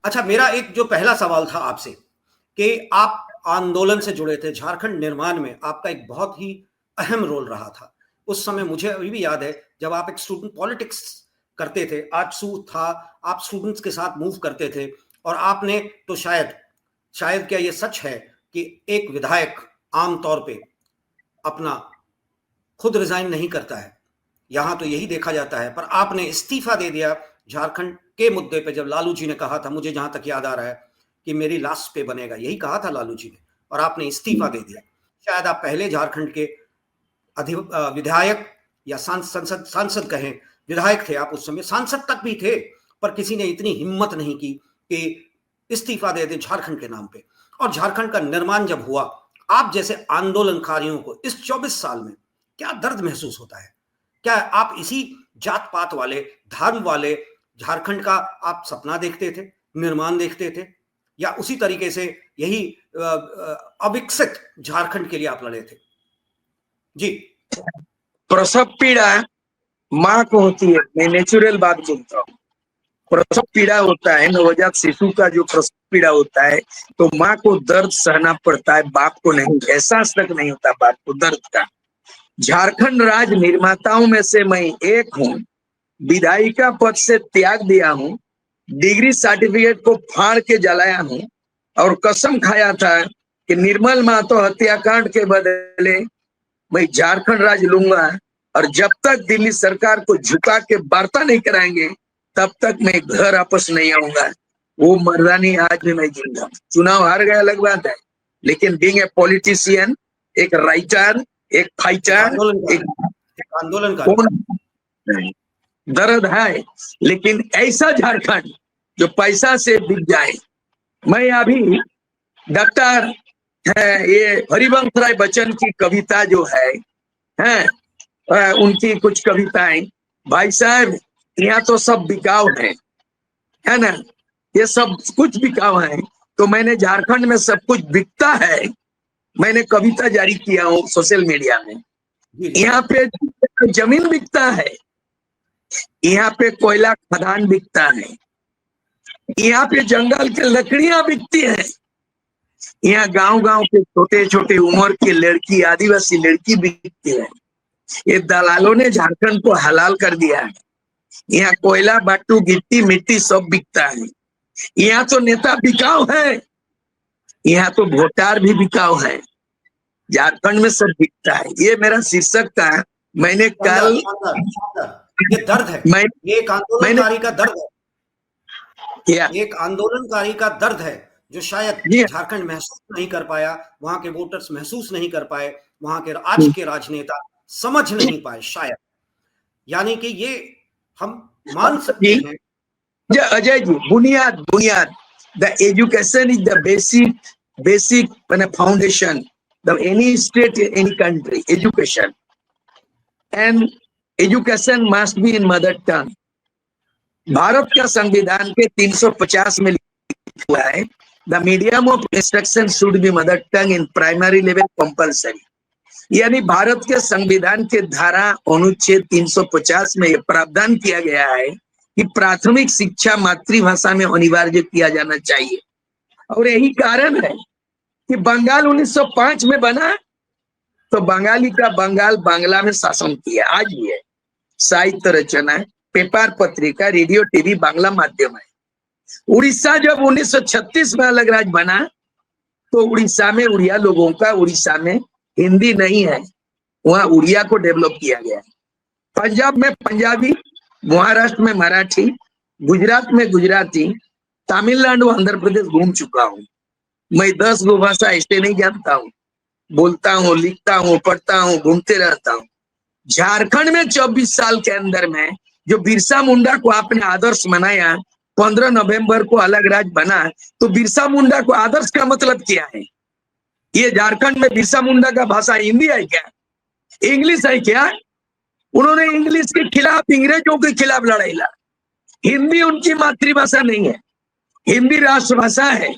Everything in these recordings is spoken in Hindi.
अच्छा, मेरा एक जो पहला सवाल था आपसे कि आप आंदोलन से जुड़े थे, झारखंड निर्माण में आपका एक बहुत ही अहम रोल रहा था। उस समय मुझे अभी भी याद है जब आप एक स्टूडेंट पॉलिटिक्स करते थे, आजसू था, आप स्टूडेंट्स के साथ मूव करते थे और आपने तो शायद क्या ये सच है कि एक विधायक आम तौर पे अपना खुद रिजाइन नहीं करता है, यहां तो यही देखा जाता है, पर आपने इस्तीफा दे दिया झारखंड के मुद्दे पे जब लालू जी ने कहा था, मुझे जहां तक याद आ रहा है कि मेरी लाश पे बनेगा, यही कहा था लालू जी ने, और आपने इस्तीफा दे दिया। शायद आप पहले झारखंड के विधायक या सांसद कहें, विधायक थे आप उस समय, सांसद तक भी थे, पर किसी ने इतनी हिम्मत नहीं की कि इस्तीफा दे दे झारखंड के नाम पे। और झारखंड का निर्माण जब हुआ, आप जैसे आंदोलनकारियों को इस 24 साल में क्या दर्द महसूस होता है? क्या आप इसी जात पात वाले, धर्म वाले झारखंड का आप सपना देखते थे, निर्माण देखते थे, या उसी तरीके से यही अविकसित झारखंड के लिए आप लड़े थे? जी। प्रसव पीड़ा माँ को होती है, मैं नेचुरल बात बोलता हूँ। प्रसव पीड़ा होता है, नवजात शिशु का जो प्रसव पीड़ा होता है, तो माँ को दर्द सहना पड़ता है, बाप को नहीं, एहसास तक नहीं होता बाप को दर्द का। झारखंड राज्य निर्माताओं में से मैं एक हूँ, विधायिका पद से त्याग दिया हूँ, डिग्री सर्टिफिकेट को फाड़ के जलाया हूँ और कसम खाया था कि निर्मल महतो हत्याकांड के बदले मैं झारखंड राज्य लूंगा, और जब तक दिल्ली सरकार को झुका के वार्ता नहीं कराएंगे तब तक मैं घर वापस नहीं आऊंगा। वो मर्दानी आज भी मैं जिंदा। चुनाव हार गया अलग बात है, लेकिन बीइंग ए पॉलिटिशियन, एक राइटर, एक फाइटर, एक आंदोलनकारी दर्द है। लेकिन ऐसा झारखंड जो पैसा से बिक जाए। मैं अभी डॉक्टर ये हरिवंश राय बच्चन की कविता जो है उनकी कुछ कविताएं, भाई साहब यहाँ तो सब बिकाऊ है ना, ये सब कुछ बिकाऊ है। तो मैंने झारखंड में सब कुछ बिकता है, मैंने कविता जारी किया हूँ सोशल मीडिया में। यहाँ पे जमीन बिकता है, यहाँ पे कोयला खदान बिकता है, यहाँ पे जंगल की लकड़ियां बिकती है, यहाँ गांव-गांव के छोटे छोटे उम्र की लड़की, आदिवासी लड़की बिकती है। ये दलालों ने झारखंड को हलाल कर दिया है। यहाँ कोयला, बाटू, गिट्टी, मिट्टी सब बिकता है। यहाँ तो नेता बिकाऊ है, यहाँ तो वोटार भी बिकाऊ है। झारखंड में सब बिकता है। ये मेरा शीर्षक था। मैंने कल ये दर्द है, ये एक आंदोलनकारी का दर्द है, एक आंदोलनकारी का दर्द है जो शायद झारखंड महसूस नहीं कर पाया, वहां के वोटर्स महसूस नहीं कर पाए, वहां के आज के राजनेता समझ नहीं पाए शायद। यानी कि ये हम मान सकते हैं। अजय जी, बुनियाद the education is the basic foundation the any state, any country, education and education must be in mother tongue. Bharat का संविधान के 350 में लिखा हुआ है, the medium of instruction should be mother tongue in primary level compulsory. यानी भारत के संविधान के धारा अनुच्छेद 350 में यह प्रावधान किया गया है कि प्राथमिक शिक्षा मातृभाषा में अनिवार्य किया जाना चाहिए। और यही कारण है कि बंगाल 1905 में बना तो बंगाली का बंगाल बांग्ला में शासन किया, आज भी है। साहित्य रचना, पेपर पत्रिका, रेडियो, टीवी बांग्ला माध्यम है। उड़ीसा जब 1936 में अलग राज्य बना तो उड़ीसा में उड़िया लोगों का, उड़ीसा में हिंदी नहीं है, वहां उड़िया को डेवलप किया गया। पंजाब में पंजाबी, महाराष्ट्र में मराठी, गुजरात में गुजराती, तमिलनाडु, आंध्र प्रदेश घूम चुका हूँ मैं। 10 गो भाषा ऐसे नहीं जानता हूँ, बोलता हूँ, लिखता हूँ, पढ़ता हूँ, घूमते रहता हूँ। झारखंड में 24 साल के अंदर में जो बिरसा मुंडा को आपने आदर्श बनाया, 15 नवंबर को अलग राज्य बना, तो बिरसा मुंडा को आदर्श का मतलब क्या है? ये झारखंड में बिरसा मुंडा का भाषा हिंदी है क्या, इंग्लिश है क्या? उन्होंने इंग्लिश के खिलाफ, अंग्रेजों के खिलाफ लड़ाई लड़ी। हिंदी उनकी मातृभाषा नहीं है, हिंदी राष्ट्रभाषा है।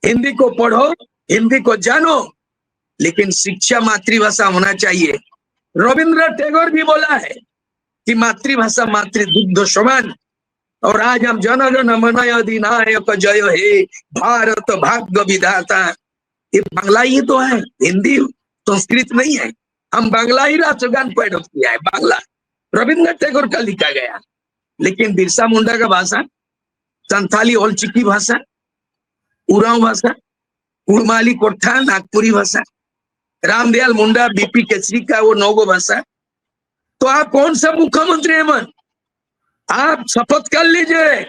हिंदी को पढ़ो, हिंदी को जानो, लेकिन शिक्षा मातृभाषा होना चाहिए। रविंद्रनाथ टैगोर भी बोला है कि मातृभाषा मातृदुग्ध समान। और आज हम जन गण मन अधिनायक जय हे भारत भाग्य विधाता, ये बांग्ला ही तो है, हिंदी संस्कृत नहीं है। हम बांग्ला ही राष्ट्रगान पैदा किया है, बांग्ला रविन्द्रनाथ टैगोर का लिखा गया। लेकिन बिरसा मुंडा का भाषा संथाली ओलचिकी भाषा, उरांव भाषा, कुड़माली कोठा नागपुरी भाषा, रामदयाल मुंडा बीपी केसरी का वो नौगो भाषा। तो आप कौन सा मुख्यमंत्री है मन? आप शपथ कर लीजिए,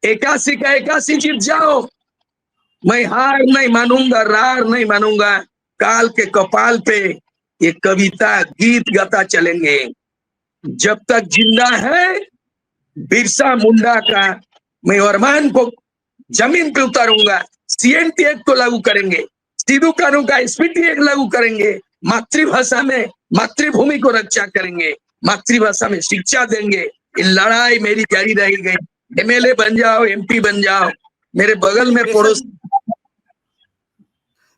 81 का 81 जीत जाओ। मैं हार नहीं मानूंगा, रार नहीं मानूंगा। काल के कपाल पे ये कविता गीत गाता चलेंगे। जब तक जिंदा है बिरसा मुंडा का मैं अरमान को जमीन पे उतारूंगा। CNT एक्ट को लागू करेंगे, सिद्धू कानून का SPT एक्ट लागू करेंगे, मातृभाषा में मातृभूमि को रक्षा करेंगे, मातृभाषा में शिक्षा देंगे। ये लड़ाई मेरी जारी रहेगी। MLA बन जाओ, MP बन जाओ, मेरे बगल में पड़ोस।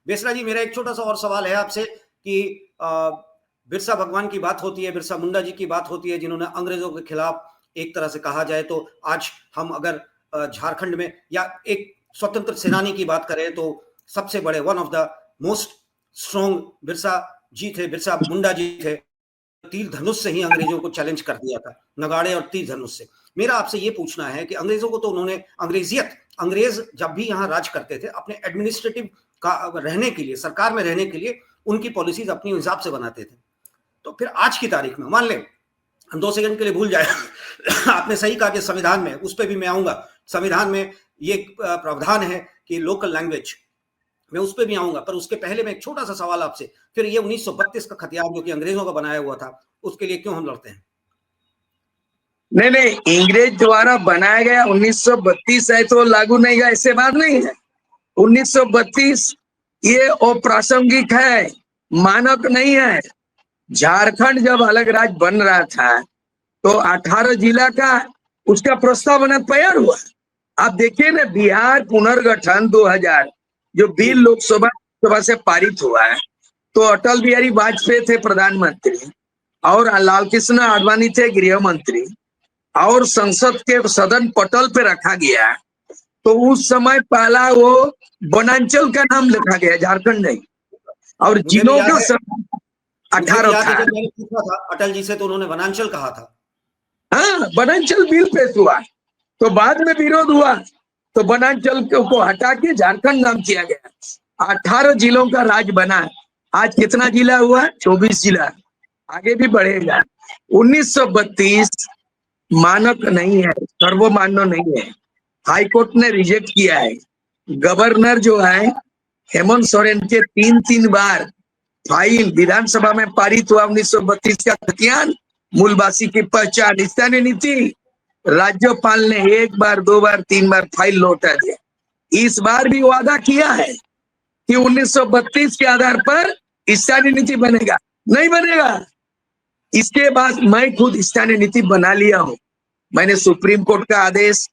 बेसरा जी, मेरा एक छोटा सा और सवाल है आपसे कि बिरसा भगवान की बात होती है, बिरसा मुंडा जी की बात होती है, जिन्होंने अंग्रेजों के खिलाफ एक तरह से कहा जाए तो आज हम अगर झारखंड में या एक स्वतंत्र सेनानी की बात करें तो सबसे बड़े one of the most strong Birsa ji थे, बिरसा मुंडा जी थे। तीर धनुष से ही अंग्रेजों को चैलेंज कर दिया था, नगाड़े और तीर धनुष से। मेरा आपसे ये पूछना है कि अंग्रेजों को तो उन्होंने अंग्रेज जब भी यहाँ राज करते थे अपने एडमिनिस्ट्रेटिव का रहने के लिए, सरकार में रहने के लिए उनकी पॉलिसीज अपनी हिसाब से बनाते थे। तो फिर आज की तारीख में मान लें, हम 2 सेकंड के लिए भूल जाए आपने सही कहा कि संविधान में, उस पर भी मैं आऊंगा, संविधान में ये प्रावधान है कि लोकल लैंग्वेज, मैं उस पर भी आऊंगा। पर उसके पहले मैं एक छोटा सा सवाल आपसे, फिर ये 1932 का खतियान जो कि अंग्रेजों का बनाया हुआ था, उसके लिए क्यों हम लड़ते हैं? नहीं, इंग्रेज द्वारा बनाया गया 1932 है तो लागू नहीं है, ऐसे बात नहीं है। 1932 ये अप्रासंगिक है, मानक नहीं है। झारखंड जब अलग राज्य बन रहा था तो 18 जिला का उसका प्रस्ताव बना तैयार हुआ। आप देखिए ना, बिहार पुनर्गठन 2000 जो बिल लोकसभा से पारित हुआ है, तो अटल बिहारी वाजपेयी थे प्रधानमंत्री और लाल कृष्ण आडवाणी थे गृह मंत्री, और संसद के सदन पटल पे रखा गया। तो उस समय पहला वो वनांचल का नाम लिखा गया, झारखंड नहीं। और जिलों का 18 था। जब मैंने पूछा था अटल जी से तो उन्होंने वनांचल कहा था। हाँ, वनांचल बिल पेश हुआ तो बाद में विरोध हुआ तो वनांचल को हटा के झारखंड नाम किया गया। 18 जिलों का राज्य बना। आज कितना जिला हुआ? 24 जिला, आगे भी बढ़ेगा। 1932 मानक नहीं है, सर्वमान्य नहीं है। हाईकोर्ट ने रिजेक्ट किया है। गवर्नर जो है हेमंत सोरेन के 3 बार फाइल विधानसभा में पारित हुआ 1932 का खतियान, मूलवासी की पहचान, स्थानीय नीति। राज्यपाल ने 1 बार 2 बार 3 बार फाइल लौटा दिया। इस बार भी वादा किया है कि 1932 के आधार पर स्थानीय नीति बनेगा, नहीं बनेगा। इसके बाद मैं खुद स्थानीय नीति बना लिया हूं। मैंने सुप्रीम कोर्ट का आदेश,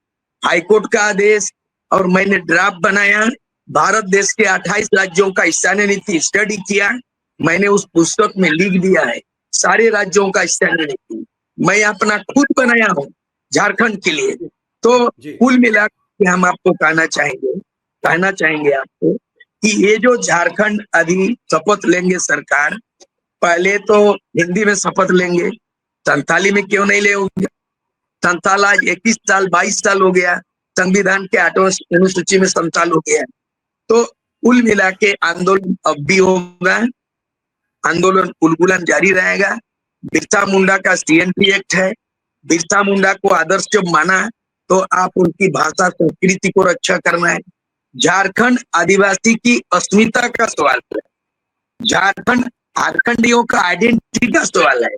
हाई कोर्ट का आदेश और मैंने ड्राफ्ट बनाया। भारत देश के 28 राज्यों का स्थानीय नीति स्टडी किया। मैंने उस पुस्तक में लिख दिया है सारे राज्यों का स्थानीय नीति। मैं अपना खुद बनाया हूँ झारखंड के लिए। तो कुल मिला के हम आपको कहना चाहेंगे आपको कि ये जो झारखंड अभी शपथ लेंगे सरकार, पहले तो हिंदी में शपथ लेंगे, संथाली में क्यों नहीं लेंगे? संथाल आज 21 साल 22 साल हो गया, संविधान के 8वें अनुसूची में संथाल हो गया। तो कुल मिला के आंदोलन अब भी होगा, आंदोलन उलगुलन जारी रहेगा। बिरसा मुंडा का CNT एक्ट है। बिरसा मुंडा को आदर्श जब माना तो आप उनकी भाषा संस्कृति को रक्षा करना है। झारखंड आदिवासी की अस्मिता का सवाल है, झारखंड झारखंडियों का आइडेंटिटी का सवाल है।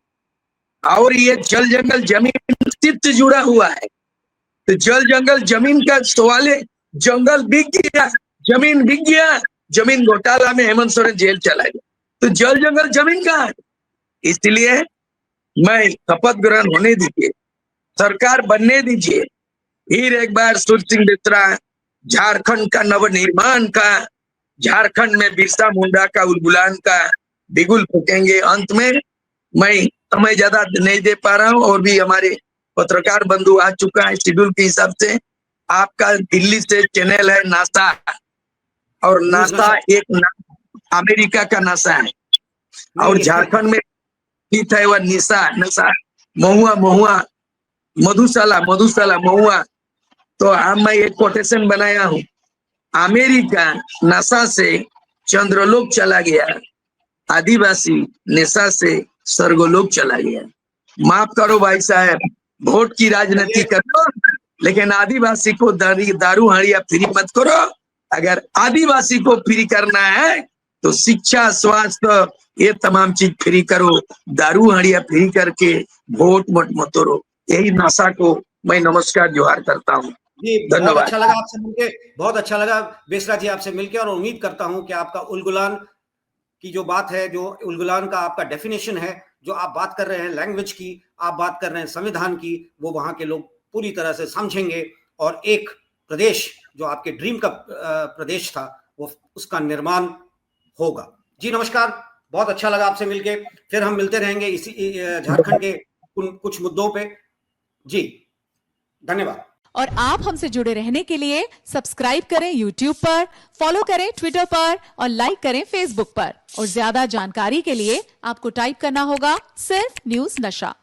और ये जल जंगल जमीन से जुड़ा हुआ है। तो जल जंगल जमीन का सवाल है। जंगल बिक गया, जमीन बिक गया, जमीन घोटाला में हेमंत सोरेन जेल चला गया, तो जल जंगल जमीन कहाँ है? इसलिए मैं शपथ ग्रहण होने दीजिए, सरकार बनने दीजिए, फिर एक बार सूर्य सिंह बित्रा झारखंड का नवनिर्माण का, झारखंड में बिरसा मुंडा का उलगुलान का बिगुल फूकेंगे। अंत में मैं समय ज्यादा नहीं दे पा रहा हूँ और भी हमारे पत्रकार बंधु आ चुका है शेड्यूल के हिसाब से। आपका दिल्ली से चैनल है नासा, और नासा एक अमेरिका का नासा है, और झारखंड में स्थित है वह नशा महुआ मधुशाला महुआ। तो अब मैं एक कोटेशन बनाया हूँ, अमेरिका नशा से चंद्रलोक चला गया, आदिवासी नशा से स्वर्गलोक चला गया। माफ करो भाई साहब, वोट की राजनीति करो, लेकिन आदिवासी को दारू हड़िया फ्री मत करो। अगर आदिवासी को फ्री करना है तो शिक्षा, स्वास्थ्य, ये तमाम चीज फ्री करो। दारू हड़िया फ्री करके वोट मत तोड़ो। यही नशा को मैं नमस्कार जोहार करता हूँ। जी, बहुत अच्छा लगा आपसे मिलके, बहुत अच्छा लगा बेसरा जी आपसे मिलके, और उम्मीद करता हूं कि आपका उलगुलान की जो बात है, जो उलगुलान का आपका डेफिनेशन है, जो आप बात कर रहे हैं लैंग्वेज की, आप बात कर रहे हैं संविधान की, वो वहां के लोग पूरी तरह से समझेंगे, और एक प्रदेश जो आपके ड्रीम का प्रदेश था, वो उसका निर्माण होगा। जी नमस्कार, बहुत अच्छा लगा आपसे मिलके। फिर हम मिलते रहेंगे इसी झारखंड के कुछ मुद्दों पे। जी धन्यवाद। और आप हमसे जुड़े रहने के लिए सब्सक्राइब करें YouTube पर, फॉलो करें Twitter पर और लाइक करें Facebook पर। और ज्यादा जानकारी के लिए आपको टाइप करना होगा सिर्फ न्यूज़ नशा।